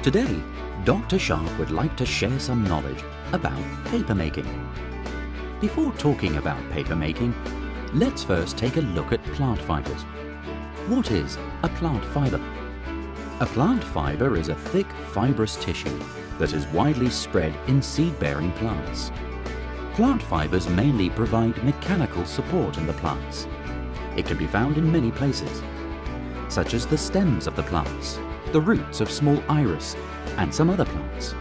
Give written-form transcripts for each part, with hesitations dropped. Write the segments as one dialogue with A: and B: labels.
A: Today, Dr. Sharp would like to share some knowledge about paper making. Before talking about paper making, let's first take a look at plant fibers. What is a plant fiber? A plant fiber is a thick, fibrous tissue that is widely spread in seed-bearing plants. Plant fibers mainly provide mechanical support in the plants. It can be found in many places, such as the stems of the plants, the roots of small iris, and some other plants.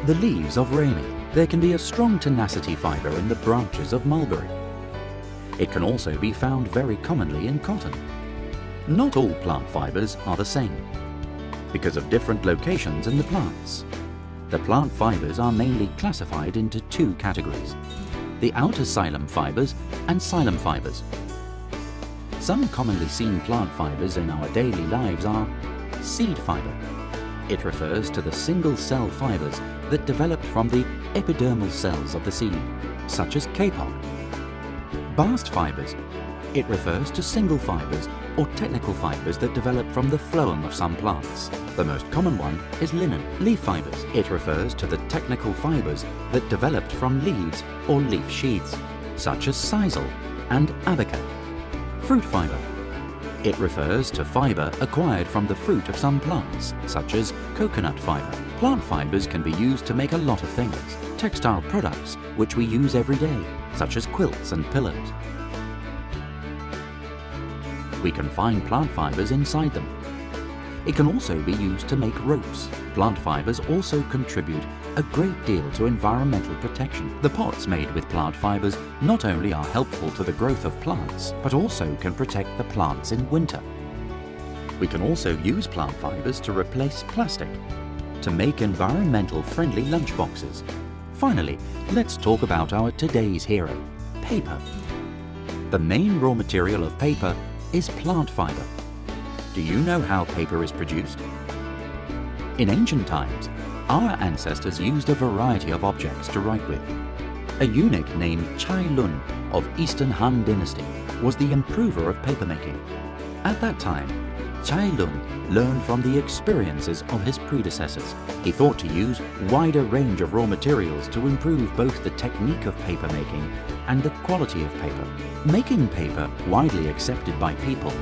A: The leaves of rami. There can be a strong tenacity fiber in the branches of mulberry. It can also be found very commonly in cotton. Not all plant fibers are the same, because of different locations in the plants. The plant fibers are mainly classified into two categories: the outer xylem fibers and xylem fibers. Some commonly seen plant fibers in our daily lives are seed fiber. It refers to the single cell fibers that developed from the epidermal cells of the seed, such as kapok. Bast fibers. It refers to single fibers or technical fibers that develop from the phloem of some plants. The most common one is linen. Leaf fibers. It refers to the technical fibers that developed from leaves or leaf sheaths, such as sisal and abaca. Fruit fiber. It refers to fiber acquired from the fruit of some plants, such as coconut fiber. Plant fibers can be used to make a lot of things. Textile products, which we use every day, such as quilts and pillows. We can find plant fibers inside them. It can also be used to make ropes. Plant fibers also contribute a great deal to environmental protection. The pots made with plant fibers not only are helpful to the growth of plants, but also can protect the plants in winter. We can also use plant fibers to replace plastic, to make environmental friendly lunchboxes. Finally, let's talk about our today's hero, paper. The main raw material of paper is plant fiber. Do you know how paper is produced? In ancient times, our ancestors used a variety of objects to write with. A eunuch named Chai Lun of Eastern Han Dynasty was the improver of papermaking. At that time, Chai Lun learned from the experiences of his predecessors. He thought to use a wider range of raw materials to improve both the technique of papermaking and the quality of paper. Making paper widely accepted by people,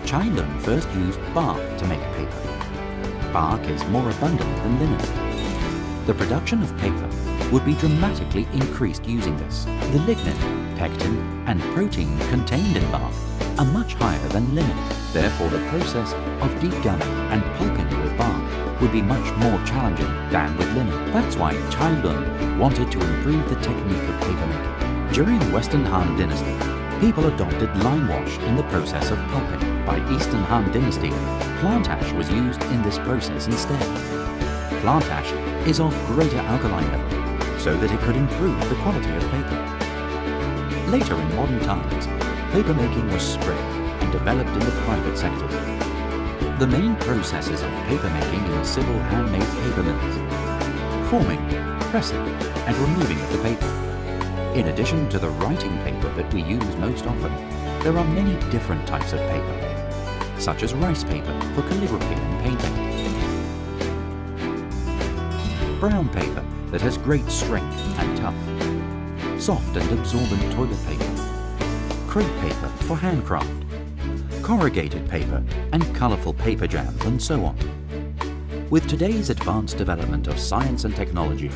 A: Chai Lun first used bark to make paper. Bark is more abundant than linen. The production of paper would be dramatically increased using this. The lignin, pectin, and protein contained in bark are much higher than linen. Therefore, the process of degumming and pulping with bark would be much more challenging than with linen. That's why Chai Lun wanted to improve the technique of papermaking. During Western Han Dynasty, people adopted lime wash in the process of pulping. By Eastern Han Dynasty, plant ash was used in this process instead. Plant ash is of greater alkaline level, so that it could improve the quality of paper. Later in modern times, papermaking was spread and developed in the private sectors. The main processes of papermaking in civil handmade paper mills: forming, pressing, and removing of the paper. In addition to the writing paper that we use most often, there are many different types of paper, such as rice paper for calligraphy and painting, brown paper that has great strength and tough, soft and absorbent toilet paper, crepe paper for handcraft, corrugated paper, and colourful paper jams, and so on. With today's advanced development of science and technology,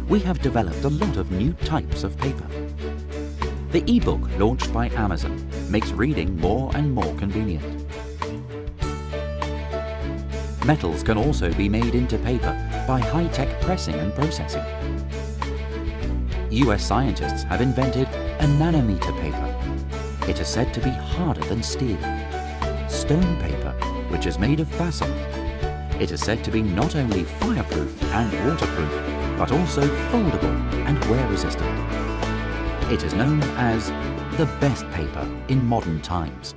A: we have developed a lot of new types of paper. The e-book launched by Amazon makes reading more and more convenient. Metals can also be made into paper by high-tech pressing and processing. US scientists have invented a nanometer paper. It is said to be harder than steel. Stone paper, which is made of basalt. It is said to be not only fireproof and waterproof, but also foldable and wear-resistant. It is known as the best paper in modern times.